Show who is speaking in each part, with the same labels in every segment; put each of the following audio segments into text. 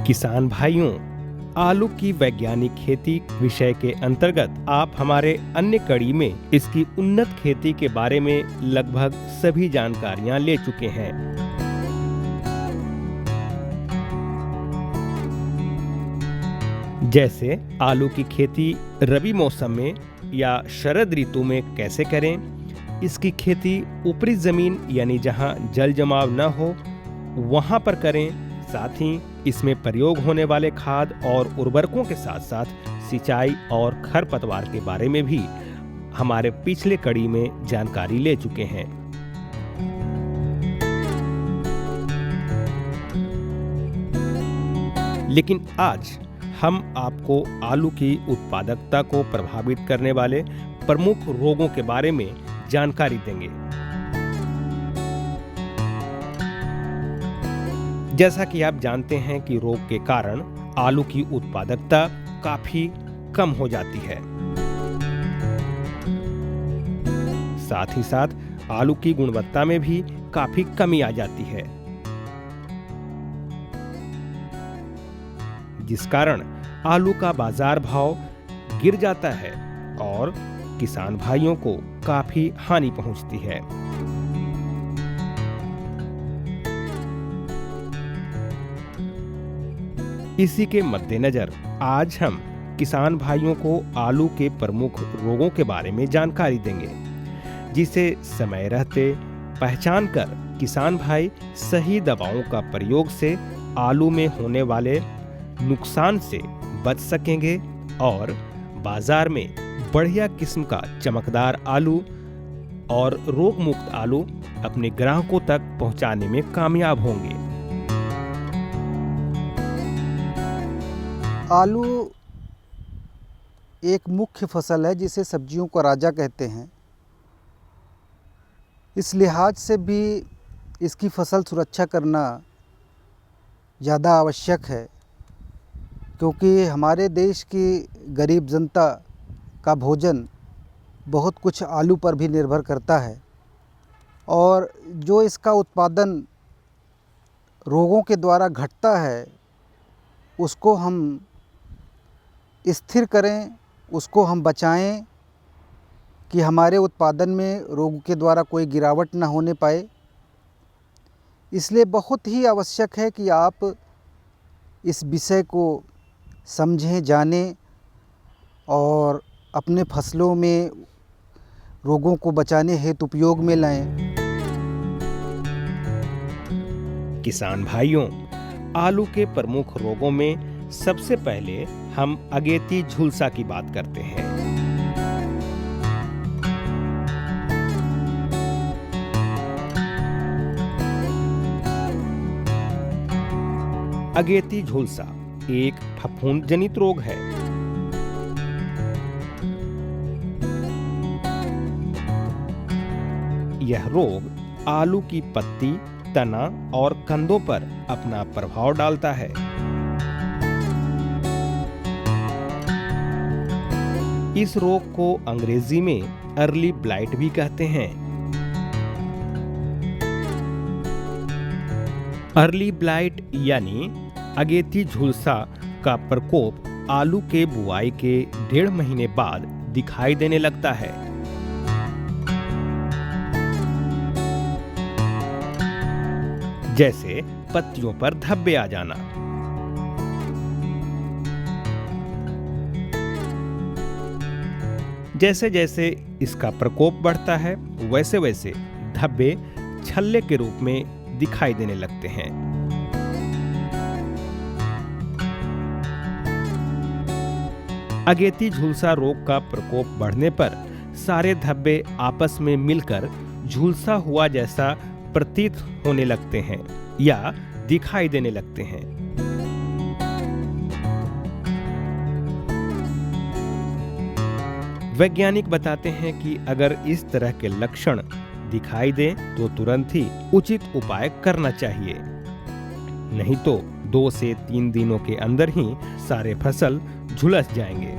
Speaker 1: किसान भाइयों, आलू की वैज्ञानिक खेती विषय के अंतर्गत आप हमारे अन्य कड़ी में इसकी उन्नत खेती के बारे में लगभग सभी जानकारियां ले चुके हैं। जैसे आलू की खेती रबी मौसम में या शरद ऋतु में कैसे करें, इसकी खेती ऊपरी जमीन यानी जहां जल जमाव न हो वहां पर करें, साथ ही इसमें प्रयोग होने वाले खाद और उर्वरकों के साथ साथ सिंचाई और खरपतवार के बारे में भी हमारे पिछले कड़ी में जानकारी ले चुके हैं। लेकिन आज हम आपको आलू की उत्पादकता को प्रभावित करने वाले प्रमुख रोगों के बारे में जानकारी देंगे। जैसा कि आप जानते हैं कि रोग के कारण आलू की उत्पादकता काफी कम हो जाती है। साथ ही साथ आलू की गुणवत्ता में भी काफी कमी आ जाती है, जिस कारण आलू का बाजार भाव गिर जाता है और किसान भाइयों को काफी हानि पहुंचती है। इसी के मद्देनजर आज हम किसान भाइयों को आलू के प्रमुख रोगों के बारे में जानकारी देंगे, जिसे समय रहते पहचान कर किसान भाई सही दवाओं का प्रयोग से आलू में होने वाले नुकसान से बच सकेंगे और बाजार में बढ़िया किस्म का चमकदार आलू और रोग मुक्त आलू अपने ग्राहकों तक पहुंचाने में कामयाब होंगे।
Speaker 2: आलू एक मुख्य फसल है जिसे सब्जियों का राजा कहते हैं। इस लिहाज से भी इसकी फसल सुरक्षा करना ज़्यादा आवश्यक है, क्योंकि हमारे देश की गरीब जनता का भोजन बहुत कुछ आलू पर भी निर्भर करता है और जो इसका उत्पादन रोगों के द्वारा घटता है उसको हम स्थिर करें, उसको हम बचाएं कि हमारे उत्पादन में रोग के द्वारा कोई गिरावट न होने पाए। इसलिए बहुत ही आवश्यक है कि आप इस विषय को समझें, जानें और अपने फसलों में रोगों को बचाने हेतु उपयोग में लाएं।
Speaker 1: किसान भाइयों, आलू के प्रमुख रोगों में सबसे पहले हम अगेती झुलसा की बात करते हैं। अगेती झुलसा एक फफूंद जनित रोग है। यह रोग आलू की पत्ती, तना और कंदों पर अपना प्रभाव डालता है। इस रोग को अंग्रेजी में अर्ली ब्लाइट भी कहते हैं। अर्ली ब्लाइट यानी अगेती झुलसा का प्रकोप आलू के बुआई के 1.5 महीने बाद दिखाई देने लगता है। जैसे पत्तियों पर धब्बे आ जाना। जैसे जैसे इसका प्रकोप बढ़ता है वैसे वैसे धब्बे छल्ले के रूप में दिखाई देने लगते हैं। अगेती झुलसा रोग का प्रकोप बढ़ने पर सारे धब्बे आपस में मिलकर झुलसा हुआ जैसा प्रतीत होने लगते हैं या दिखाई देने लगते हैं। वैज्ञानिक बताते हैं कि अगर इस तरह के लक्षण दिखाई दें तो तुरंत ही उचित उपाय करना चाहिए, नहीं तो 2 से 3 दिनों के अंदर ही सारे फसल झुलस जाएंगे।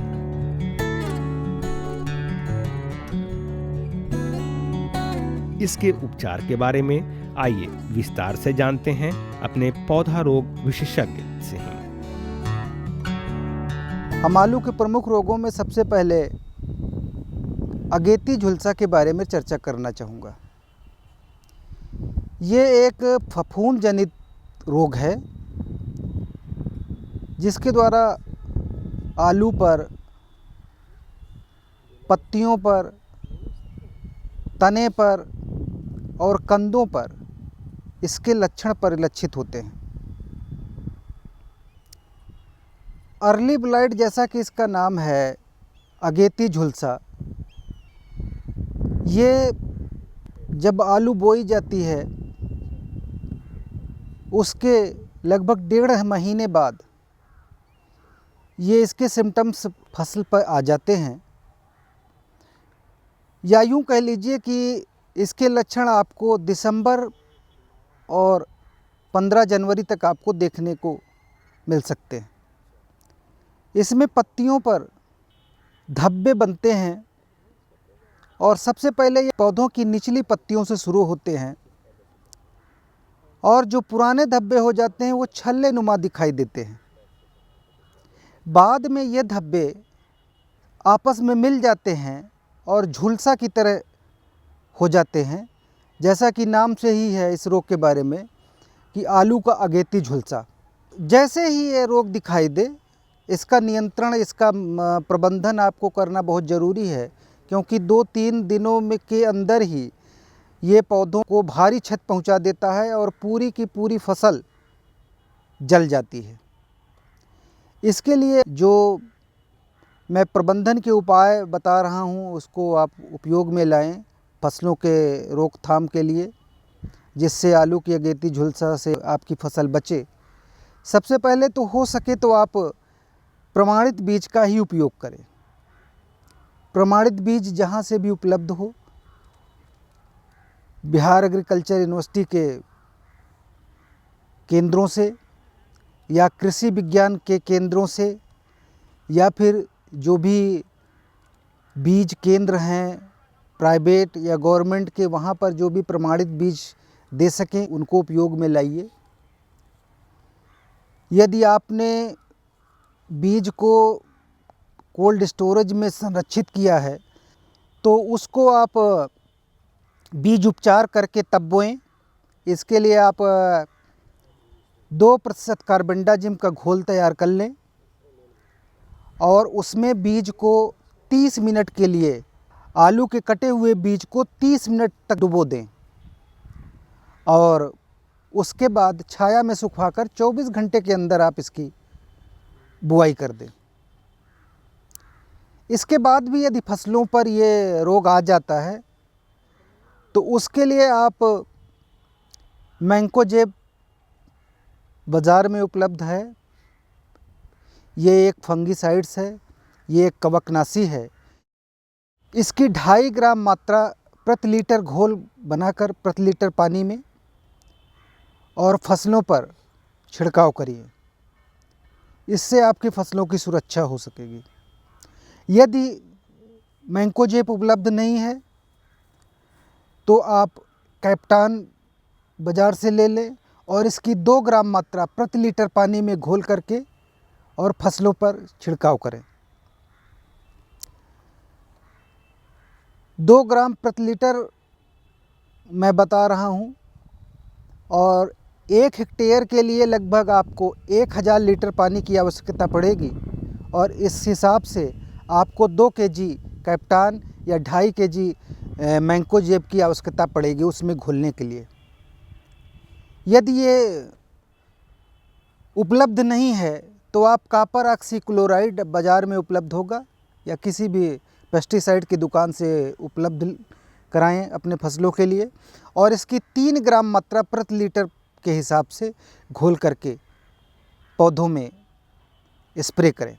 Speaker 1: इसके उपचार के बारे में आइए विस्तार से जानते हैं अपने पौधा रोग विशेषज्ञ से ही।
Speaker 2: हम आलू के प्रमुख रोगों में सबसे पहले अगेती झुलसा के बारे में चर्चा करना चाहूँगा। ये एक फफूंद जनित रोग है जिसके द्वारा आलू पर, पत्तियों पर, तने पर और कंदों पर इसके लक्षण परिलक्षित होते हैं। अर्ली ब्लाइट, जैसा कि इसका नाम है, अगेती झुलसा, ये जब आलू बोई जाती है उसके लगभग 1.5 महीने बाद ये इसके सिम्टम्स फसल पर आ जाते हैं, या यूँ कह लीजिए कि इसके लक्षण आपको दिसंबर और 15 जनवरी तक आपको देखने को मिल सकते हैं। इसमें पत्तियों पर धब्बे बनते हैं और सबसे पहले ये पौधों की निचली पत्तियों से शुरू होते हैं और जो पुराने धब्बे हो जाते हैं वो छल्ले नुमा दिखाई देते हैं। बाद में ये धब्बे आपस में मिल जाते हैं और झुलसा की तरह हो जाते हैं, जैसा कि नाम से ही है इस रोग के बारे में कि आलू का अगेती झुलसा। जैसे ही ये रोग दिखाई दे, इसका नियंत्रण, इसका प्रबंधन आपको करना बहुत ज़रूरी है, क्योंकि 2-3 दिनों में के अंदर ही ये पौधों को भारी क्षति पहुंचा देता है और पूरी की पूरी फसल जल जाती है। इसके लिए जो मैं प्रबंधन के उपाय बता रहा हूं उसको आप उपयोग में लाएं फसलों के रोकथाम के लिए, जिससे आलू की अगेती झुलसा से आपकी फसल बचे। सबसे पहले तो हो सके तो आप प्रमाणित बीज का ही उपयोग करें। प्रमाणित बीज जहाँ से भी उपलब्ध हो, बिहार एग्रीकल्चर यूनिवर्सिटी के केंद्रों से या कृषि विज्ञान के केंद्रों से, या फिर जो भी बीज केंद्र हैं प्राइवेट या गवर्नमेंट के, वहाँ पर जो भी प्रमाणित बीज दे सकें उनको उपयोग में लाइए। यदि आपने बीज को कोल्ड स्टोरेज में संरक्षित किया है तो उसको आप बीज उपचार करके तब बोएं। इसके लिए आप 2% कार्बेंडाजिम का घोल तैयार कर लें और उसमें बीज को 30 मिनट के लिए, आलू के कटे हुए बीज को 30 मिनट तक डुबो दें और उसके बाद छाया में सुखाकर 24 घंटे के अंदर आप इसकी बुआई कर दें। इसके बाद भी यदि फसलों पर ये रोग आ जाता है तो उसके लिए आप मैंकोजेब बाज़ार में उपलब्ध है। ये एक फंगीसाइड्स है, ये एक कवकनाशी है। इसकी 2.5 ग्राम मात्रा प्रति लीटर घोल बनाकर प्रति लीटर पानी में और फसलों पर छिड़काव करिए। इससे आपकी फसलों की सुरक्षा हो सकेगी। यदि मैंकोजेब उपलब्ध नहीं है तो आप कैप्टान बाज़ार से ले लें और इसकी 2 ग्राम मात्रा प्रति लीटर पानी में घोल करके और फसलों पर छिड़काव करें। 2 ग्राम प्रति लीटर मैं बता रहा हूँ और 1 हेक्टेयर के लिए लगभग आपको 1000 लीटर पानी की आवश्यकता पड़ेगी और इस हिसाब से आपको 2 केजी कैप्टान या 2.5 केजी मैंकोजेब की आवश्यकता पड़ेगी उसमें घोलने के लिए। यदि ये उपलब्ध नहीं है तो आप कॉपर ऑक्सीक्लोराइड बाज़ार में उपलब्ध होगा या किसी भी पेस्टिसाइड की दुकान से उपलब्ध कराएं अपने फसलों के लिए और इसकी 3 ग्राम मात्रा प्रति लीटर के हिसाब से घोल करके पौधों में स्प्रे करें।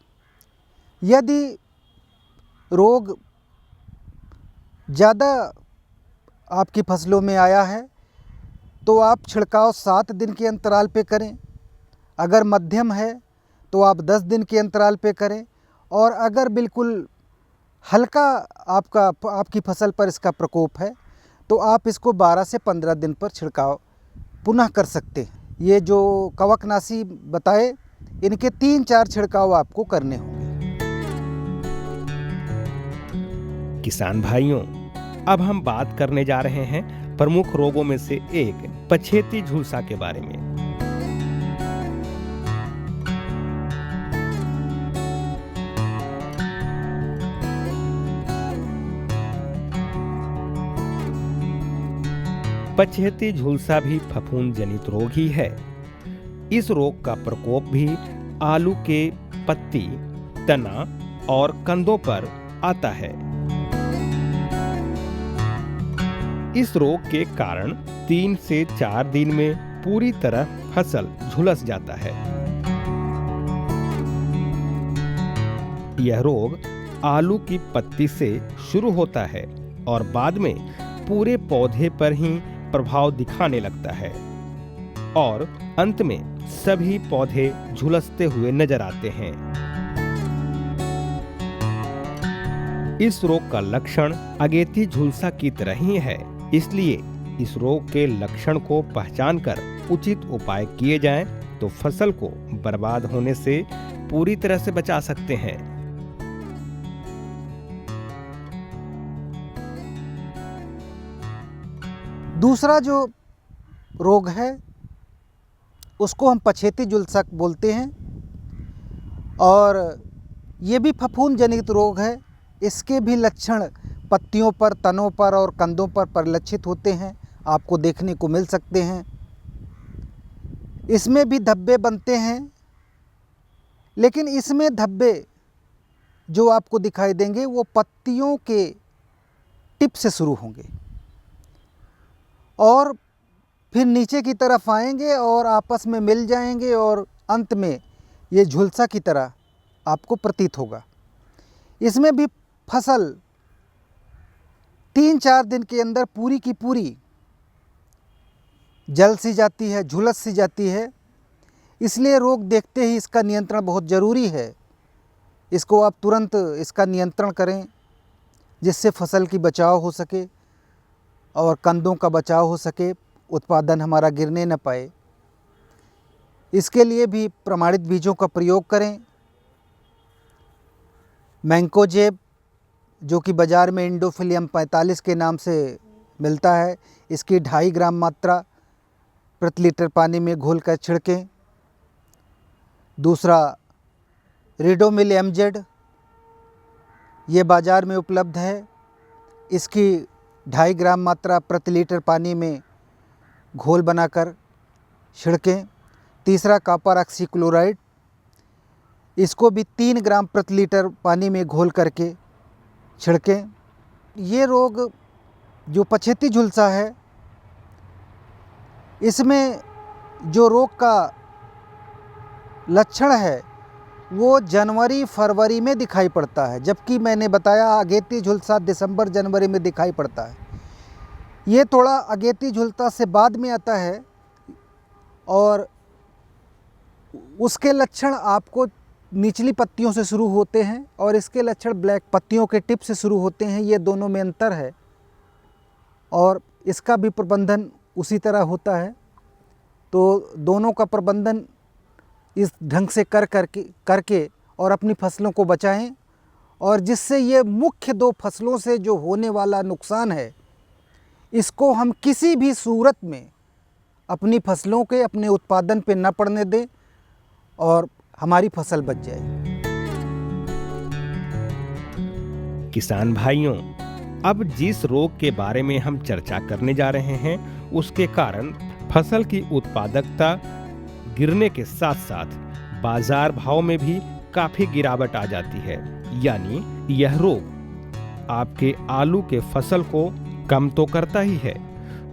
Speaker 2: यदि रोग ज़्यादा आपकी फसलों में आया है तो आप छिड़काव 7 दिन के अंतराल पे करें। अगर मध्यम है तो आप 10 दिन के अंतराल पे करें और अगर बिल्कुल हल्का आपकी फसल पर इसका प्रकोप है तो आप इसको 12 से 15 दिन पर छिड़काव पुनः कर सकते हैं। ये जो कवकनाशी बताए इनके 3-4 छिड़काव आपको करने होंगे।
Speaker 1: किसान भाइयों, अब हम बात करने जा रहे हैं प्रमुख रोगों में से एक पछेती झुलसा के बारे में। पछेती झुलसा भी फफूंद जनित रोग ही है। इस रोग का प्रकोप भी आलू के पत्ती, तना और कंदों पर आता है। इस रोग के कारण 3 से 4 दिन में पूरी तरह फसल झुलस जाता है। यह रोग आलू की पत्ती से शुरू होता है और बाद में पूरे पौधे पर ही प्रभाव दिखाने लगता है और अंत में सभी पौधे झुलसते हुए नजर आते हैं। इस रोग का लक्षण अगेती झुलसा की तरह ही है, इसलिए इस रोग के लक्षण को पहचानकर उचित उपाय किए जाएं तो फसल को बर्बाद होने से पूरी तरह से बचा सकते हैं।
Speaker 2: दूसरा जो रोग है उसको हम पछेती झुलसा बोलते हैं और ये भी फफूंद जनित रोग है। इसके भी लक्षण पत्तियों पर, तनों पर और कंदों पर परिलक्षित होते हैं, आपको देखने को मिल सकते हैं। इसमें भी धब्बे बनते हैं, लेकिन इसमें धब्बे जो आपको दिखाई देंगे वो पत्तियों के टिप से शुरू होंगे और फिर नीचे की तरफ आएंगे और आपस में मिल जाएंगे और अंत में ये झुलसा की तरह आपको प्रतीत होगा। इसमें भी फसल 3-4 दिन के अंदर पूरी की पूरी जल सी जाती है, झुलस सी जाती है। इसलिए रोग देखते ही इसका नियंत्रण बहुत ज़रूरी है। इसको आप तुरंत इसका नियंत्रण करें जिससे फसल की बचाव हो सके और कंदों का बचाव हो सके, उत्पादन हमारा गिरने न पाए। इसके लिए भी प्रमाणित बीजों का प्रयोग करें। मैंकोजेब जो कि बाज़ार में इंडोफिलियम 45 के नाम से मिलता है, इसकी 2.5 ग्राम मात्रा प्रति लीटर पानी में घोलकर छिड़कें। दूसरा रिडोमिल MZ, ये बाज़ार में उपलब्ध है, इसकी 2.5 ग्राम मात्रा प्रति लीटर पानी में घोल बनाकर छिड़कें। तीसरा कॉपर ऑक्सीक्लोराइड, इसको भी 3 ग्राम प्रति लीटर पानी में घोल करके छिड़कें। ये रोग जो पछेती झुलसा है, इसमें जो रोग का लक्षण है वो जनवरी-फरवरी में दिखाई पड़ता है, जबकि मैंने बताया अगेती झुलसा दिसंबर-जनवरी में दिखाई पड़ता है। ये थोड़ा अगेती झुलसा से बाद में आता है और उसके लक्षण आपको निचली पत्तियों से शुरू होते हैं और इसके लक्षण ब्लैक पत्तियों के टिप से शुरू होते हैं। ये दोनों में अंतर है और इसका भी प्रबंधन उसी तरह होता है। तो दोनों का प्रबंधन इस ढंग से करके और अपनी फसलों को बचाएं और जिससे ये मुख्य 2 फसलों से जो होने वाला नुकसान है, इसको हम किसी भी सूरत में अपनी फसलों के, अपने उत्पादन पे न पड़ने दें और हमारी फसल बच जाए।
Speaker 1: किसान भाइयों, अब जिस रोग के बारे में हम चर्चा करने जा रहे हैं उसके कारण फसल की उत्पादकता गिरने के साथ साथ बाजार भाव में भी काफी गिरावट आ जाती है। यानी यह रोग आपके आलू के फसल को कम तो करता ही है,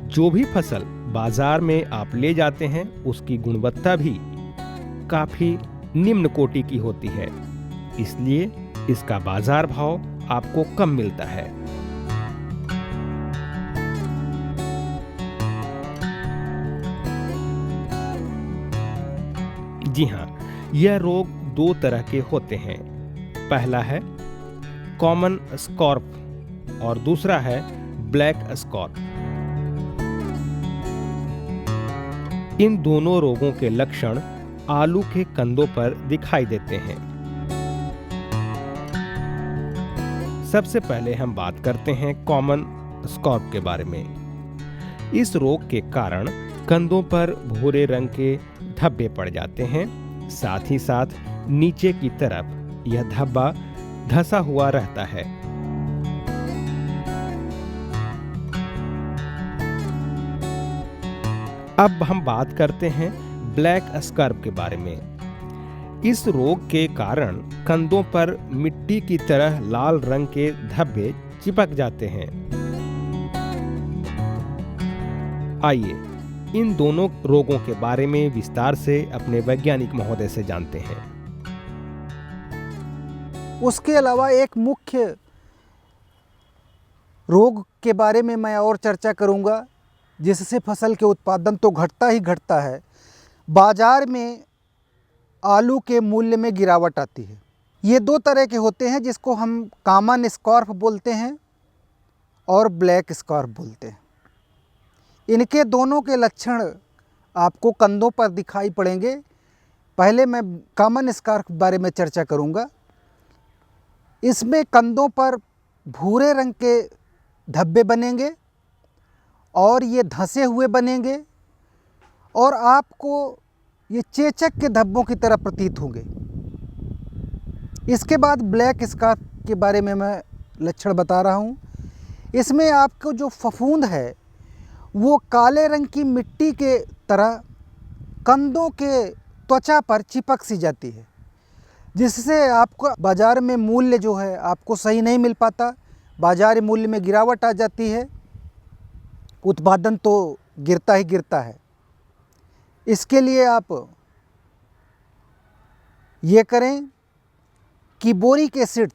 Speaker 1: जो भी फसल बाजार में आप ले जाते हैं उसकी गुणवत्ता भी काफी निम्न कोटि की होती है, इसलिए इसका बाजार भाव आपको कम मिलता है। जी हाँ, यह रोग 2 तरह के होते हैं। पहला है कॉमन स्कॉर्प और दूसरा है ब्लैक स्कॉर्प। इन दोनों रोगों के लक्षण आलू के कंदों पर दिखाई देते हैं। सबसे पहले हम बात करते हैं कॉमन स्कॉर्ब के बारे में। इस रोग के कारण कंधों पर भूरे रंग के धब्बे पड़ जाते हैं। साथ ही साथ नीचे की तरफ यह धब्बा धंसा हुआ रहता है। अब हम बात करते हैं ब्लैक स्कर्व के बारे में। इस रोग के कारण कंधों पर मिट्टी की तरह लाल रंग के धब्बे चिपक जाते हैं। आइए इन दोनों रोगों के बारे में विस्तार से अपने वैज्ञानिक महोदय से जानते हैं।
Speaker 2: उसके अलावा एक मुख्य रोग के बारे में मैं और चर्चा करूंगा, जिससे फसल के उत्पादन तो घटता ही घटता है, बाजार में आलू के मूल्य में गिरावट आती है। ये दो तरह के होते हैं, जिसको हम कॉमन स्कॉर्फ बोलते हैं और ब्लैक स्कॉर्फ बोलते हैं। इनके दोनों के लक्षण आपको कंधों पर दिखाई पड़ेंगे। पहले मैं कॉमन स्कॉर्फ के बारे में चर्चा करूंगा। इसमें कंधों पर भूरे रंग के धब्बे बनेंगे और ये धंसे हुए बनेंगे और आपको ये चेचक के धब्बों की तरह प्रतीत होंगे। इसके बाद ब्लैक स्कॉर्फ के बारे में मैं लक्षण बता रहा हूँ। इसमें आपको जो फफूंद है वो काले रंग की मिट्टी के तरह कंधों के त्वचा पर चिपक सी जाती है, जिससे आपको बाज़ार में मूल्य जो है आपको सही नहीं मिल पाता। बाज़ारी मूल्य में गिरावट आ जाती है, उत्पादन तो गिरता ही गिरता है। इसके लिए आप ये करें कि बोरिक एसिड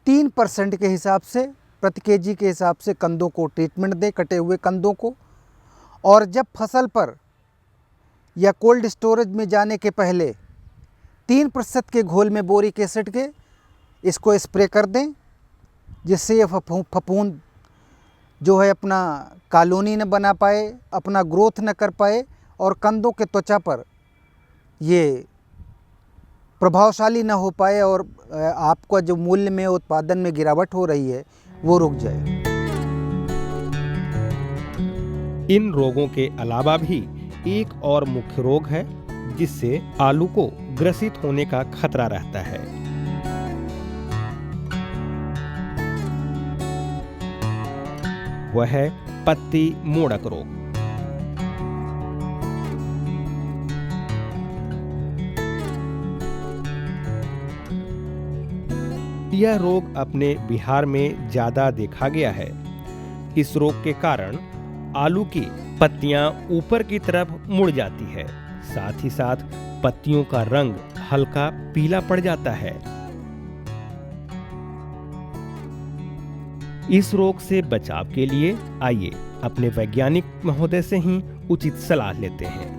Speaker 2: 3% के हिसाब से प्रति केजी के हिसाब से कंधों को ट्रीटमेंट दें, कटे हुए कंधों को। और जब फसल पर या कोल्ड स्टोरेज में जाने के पहले 3% के घोल में बोरिक एसिड के इसको स्प्रे कर दें, जिससे ये फफूंद जो है अपना कॉलोनी न बना पाए, अपना ग्रोथ न कर पाए और कंधों के त्वचा पर ये प्रभावशाली न हो पाए और आपका जो मूल्य में उत्पादन में गिरावट हो रही है वो रुक जाए।
Speaker 1: इन रोगों के अलावा भी एक और मुख्य रोग है जिससे आलू को ग्रसित होने का खतरा रहता है। वह है पत्ती मोड़क रोग। यह रोग अपने बिहार में ज्यादा देखा गया है। इस रोग के कारण आलू की पत्तियां ऊपर की तरफ मुड़ जाती है। साथ ही साथ पत्तियों का रंग हल्का पीला पड़ जाता है। इस रोग से बचाव के लिए आइए अपने वैज्ञानिक महोदय से ही उचित सलाह लेते हैं।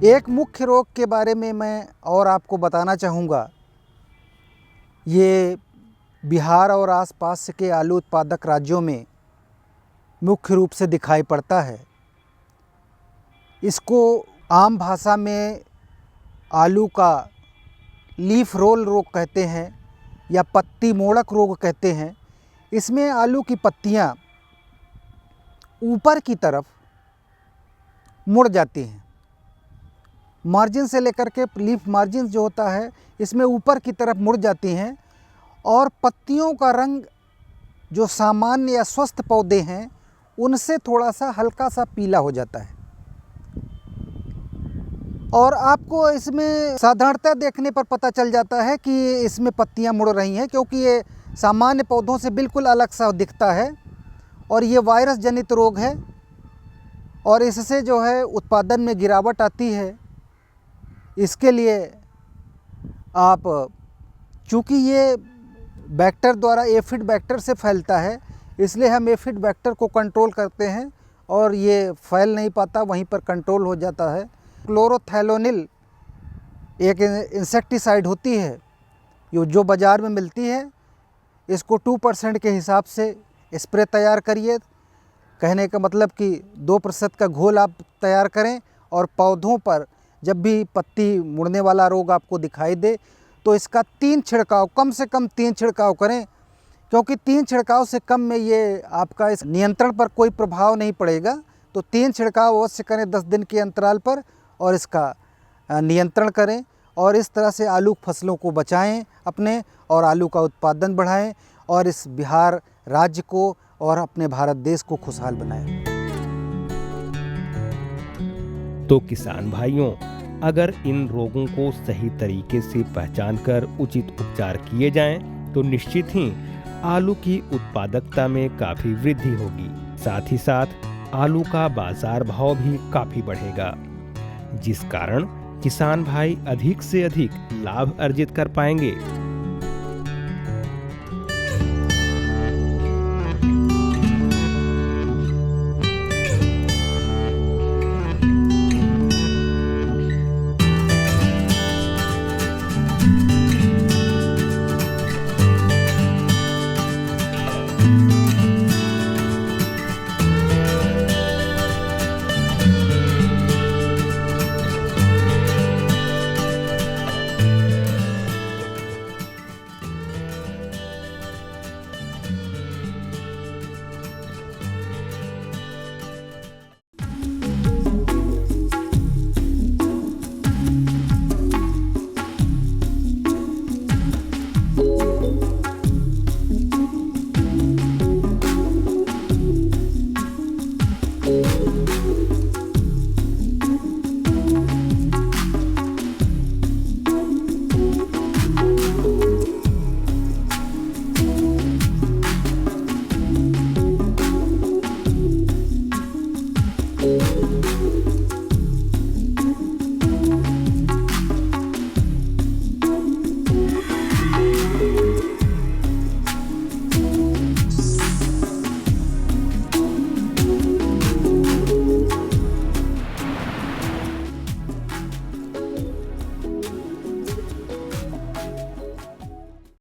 Speaker 2: एक मुख्य रोग के बारे में मैं और आपको बताना चाहूँगा। ये बिहार और आसपास के आलू उत्पादक राज्यों में मुख्य रूप से दिखाई पड़ता है। इसको आम भाषा में आलू का लीफ रोल रोग कहते हैं या पत्ती मोड़क रोग कहते हैं। इसमें आलू की पत्तियां ऊपर की तरफ मुड़ जाती हैं। मार्जिन से लेकर के लीफ मार्जिन जो होता है इसमें ऊपर की तरफ मुड़ जाती हैं और पत्तियों का रंग जो सामान्य या स्वस्थ पौधे हैं उनसे थोड़ा सा हल्का सा पीला हो जाता है। और आपको इसमें साधारणतः देखने पर पता चल जाता है कि इसमें पत्तियां मुड़ रही हैं, क्योंकि ये सामान्य पौधों से बिल्कुल अलग सा दिखता है और ये वायरस जनित रोग है और इससे जो है उत्पादन में गिरावट आती है। इसके लिए आप, चूँकि ये बैक्टर द्वारा एफिड बैक्टर से फैलता है, इसलिए हम एफिड बैक्टर को कंट्रोल करते हैं और ये फैल नहीं पाता, वहीं पर कंट्रोल हो जाता है। क्लोरोथैलोनिल एक इंसेक्टिसाइड होती है जो बाज़ार में मिलती है। इसको 2% के हिसाब से स्प्रे तैयार करिए। कहने का मतलब कि 2% का घोल आप तैयार करें और पौधों पर जब भी पत्ती मुड़ने वाला रोग आपको दिखाई दे तो इसका 3 छिड़काव, कम से कम 3 छिड़काव करें, क्योंकि 3 छिड़काव से कम में ये आपका इस नियंत्रण पर कोई प्रभाव नहीं पड़ेगा। तो 3 छिड़काव अवश्य करें 10 दिन के अंतराल पर और इसका नियंत्रण करें और इस तरह से आलू फसलों को बचाएं अपने और आलू का उत्पादन बढ़ाएं और इस बिहार राज्य को और अपने भारत देश को खुशहाल बनाएं।
Speaker 1: तो किसान भाइयों, अगर इन रोगों को सही तरीके से पहचान कर उचित उपचार किए जाएं, तो निश्चित ही आलू की उत्पादकता में काफी वृद्धि होगी। साथ ही साथ आलू का बाजार भाव भी काफी बढ़ेगा, जिस कारण किसान भाई अधिक से अधिक लाभ अर्जित कर पाएंगे।